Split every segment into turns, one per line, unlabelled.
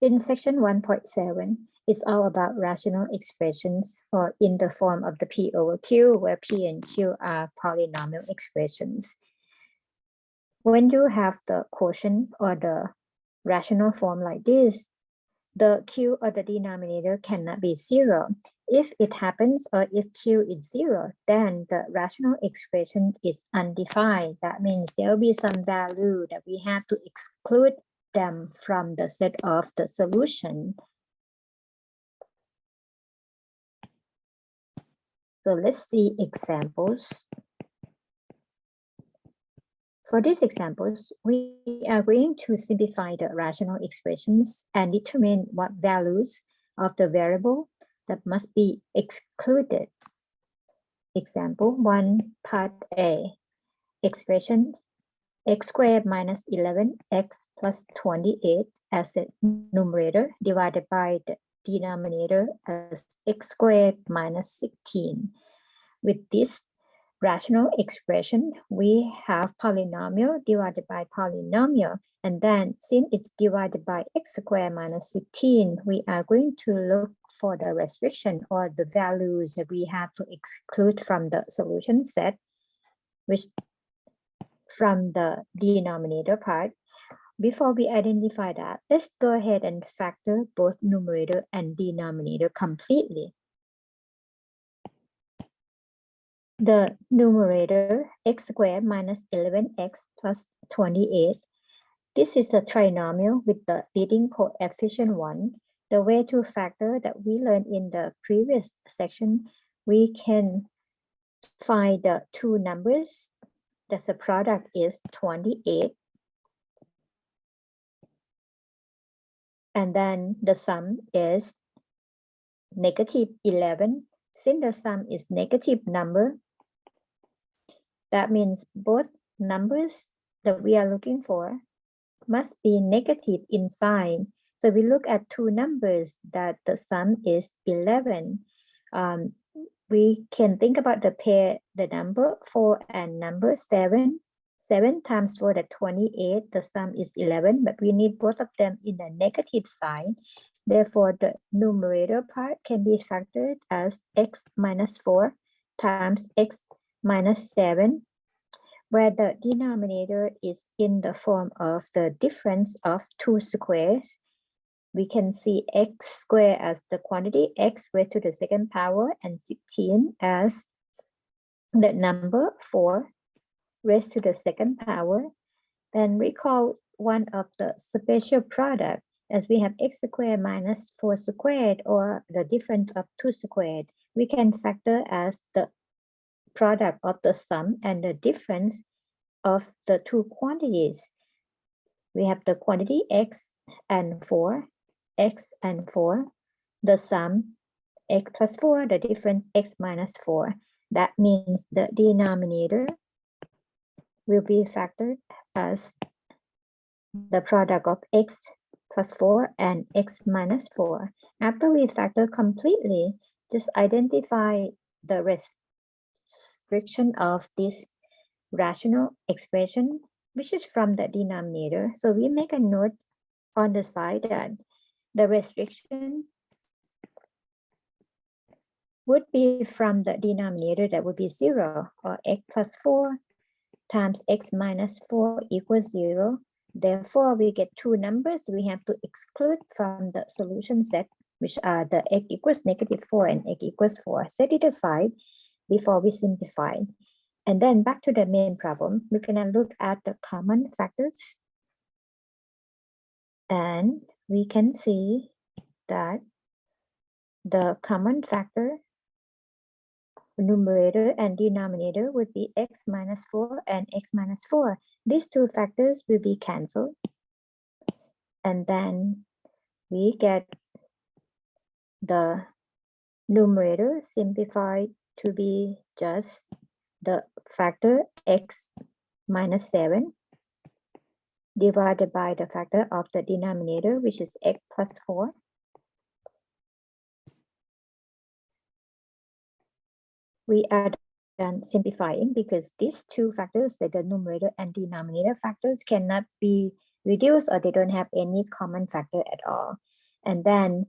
In section 1.7, it's all about rational expressions or in the form of the P over Q, where P and Q are polynomial expressions. When you have the quotient or the rational form like this, the Q or the denominator cannot be zero. If it happens or if Q is zero, then the rational expression is undefined. That means there will be some value that we have to exclude them from the set of the solution. So let's see examples. For these examples, we are going to simplify the rational expressions and determine what values of the variable that must be excluded. Example 1, part A, expression x squared minus 11x plus 28 as a numerator divided by the denominator as x squared minus 16. With this rational expression, we have polynomial divided by polynomial, and then since it's divided by x squared minus 16, we are going to look for the restriction or the values that we have to exclude from the solution set, which from the denominator part. Before we identify that, let's go ahead and factor both numerator and denominator completely. The numerator x squared minus 11x plus 28. This is a trinomial with the leading coefficient 1. The way to factor that we learned in the previous section, we can find the two numbers. That's the product is 28. And then the sum is negative 11. Since the sum is negative number, that means both numbers that we are looking for must be negative in sign. So we look at two numbers that the sum is 11. We can think about the pair, the number 4 and number 7. 7 times 4, the 28, the sum is 11, but we need both of them in a negative sign. Therefore, the numerator part can be factored as x minus 4 times x minus 7, where the denominator is in the form of the difference of two squares. We can see x squared as the quantity x raised to the second power and 16 as the number 4 raised to the second power. Then recall one of the special product as we have x squared minus 4 squared or the difference of 2 squared. We can factor as the product of the sum and the difference of the two quantities. We have the quantity x and 4, the sum x plus 4, the difference x minus 4. That means the denominator will be factored as the product of x plus 4 and x minus 4. After we factor completely, just identify the restriction of this rational expression, which is from the denominator. So we make a note on the side that the restriction would be from the denominator, that would be 0, or x plus 4 times x minus 4 equals 0. Therefore, we get two numbers we have to exclude from the solution set, which are the x equals negative 4 and x equals 4. Set it aside before we simplify. And then back to the main problem, we're going to look at the common factors. And we can see that the common factor, numerator and denominator, would be x minus 4 and x minus 4. These two factors will be cancelled. And then we get the numerator simplified to be just the factor x minus 7 divided by the factor of the denominator, which is x plus 4. We are done simplifying because these two factors, the numerator and denominator factors, cannot be reduced or they don't have any common factor at all. And then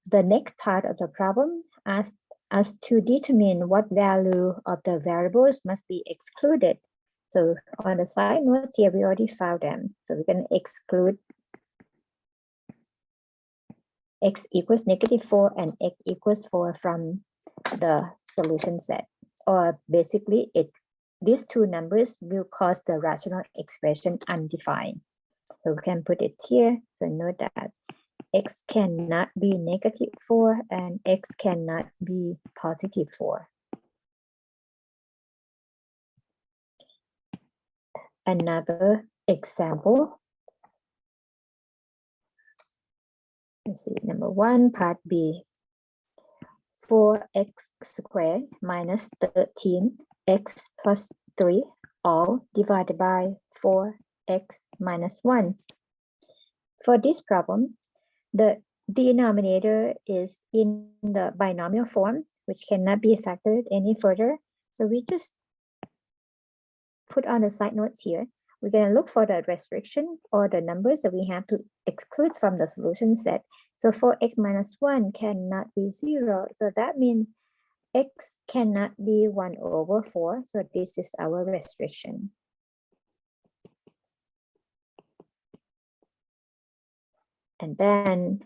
the next part of the problem asks us to determine what value of the variables must be excluded. So on the side note here, we already found them. So we're going to exclude x equals -4 and x equals 4 from the solution set. Or basically, these two numbers will cause the rational expression undefined. So we can put it here. So note that x cannot be -4 and x cannot be +4. Another example. Let's see, number 1, part B. 4x squared minus 13x plus 3 all divided by 4x minus 1. For this problem, the denominator is in the binomial form, which cannot be factored any further. So we just put on the side notes here. We're going to look for the restriction or the numbers that we have to exclude from the solution set. So 4x minus 1 cannot be 0. So that means x cannot be 1/4. So this is our restriction. And then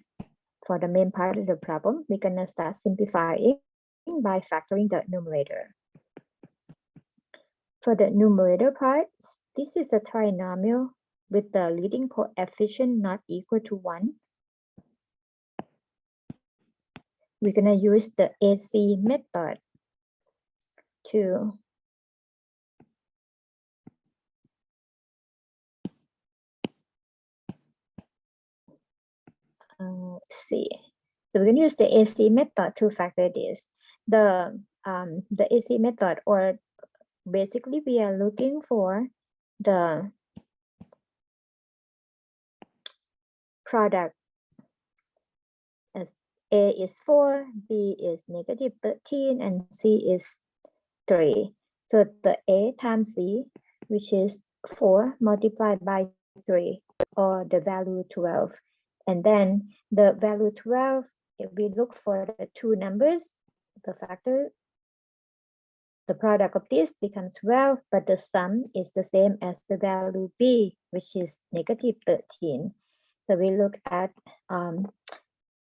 for the main part of the problem, we're going to start simplifying by factoring the numerator. For the numerator part, this is a trinomial with the leading coefficient not equal to 1. We're going to use the AC method to see. So we're going to use the AC method to factor this. The AC method, or basically we are looking for the product as A is 4, B is -13, and C is 3. So the A times C, which is 4 multiplied by 3, or the value 12. And then the value 12, if we look for the two numbers, the factor, the product of this becomes 12, but the sum is the same as the value B, which is -13. So we look at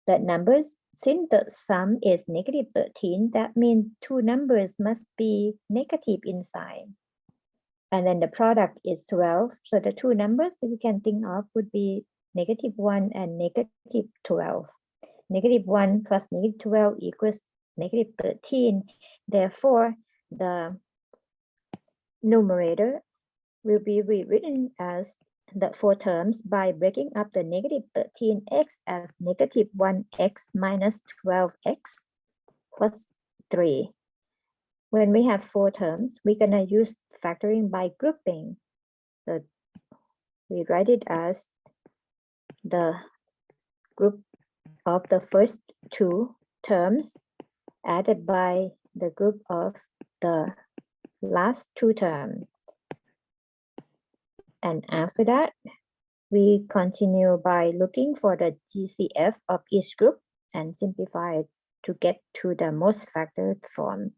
the numbers. Since the sum is -13, that means two numbers must be negative inside. And then the product is 12. So the two numbers that we can think of would be -1 and -12. -1 plus -12 equals -13. Therefore, the numerator will be rewritten as the four terms by breaking up the -13x as -1x minus 12x plus 3. When we have four terms, we're going to use factoring by grouping. So we write it as the group of the first two terms added by the group of the last two terms. And after that, we continue by looking for the GCF of each group and simplify it to get to the most factored form.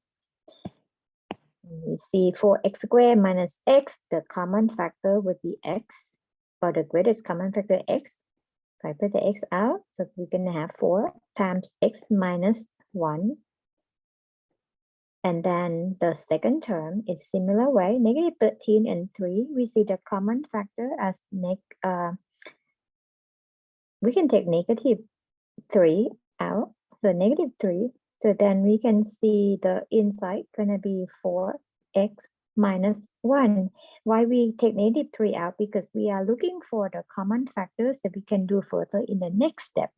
We see 4x squared minus x, the common factor would be x, or the greatest common factor x. If I put the x out, so we're going to have 4 times x minus 1. And then the second term is similar way, -13 and 3. We see the common factor as we can take -3 out, so -3. So then we can see the inside gonna be 4x minus 1. Why we take -3 out? Because we are looking for the common factors that we can do further in the next step.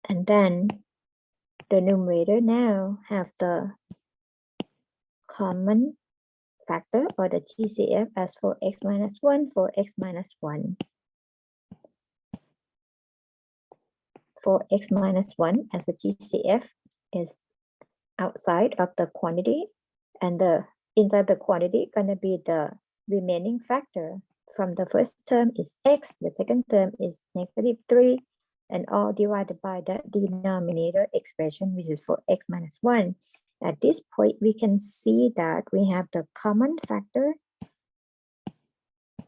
And then the numerator now have the common factor or the GCF as 4x minus 1, 4x minus 1. 4x minus 1 as a GCF is outside of the quantity, and the inside the quantity gonna be the remaining factor from the first term is x, the second term is -3, and all divided by the denominator expression, which is for x minus 1. At this point, we can see that we have the common factor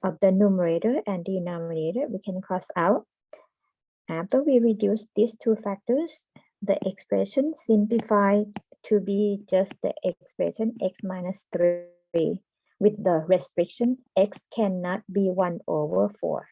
of the numerator and denominator. We can cross out. After we reduce these two factors, the expression simplified to be just the expression x minus 3 with the restriction x cannot be 1/4.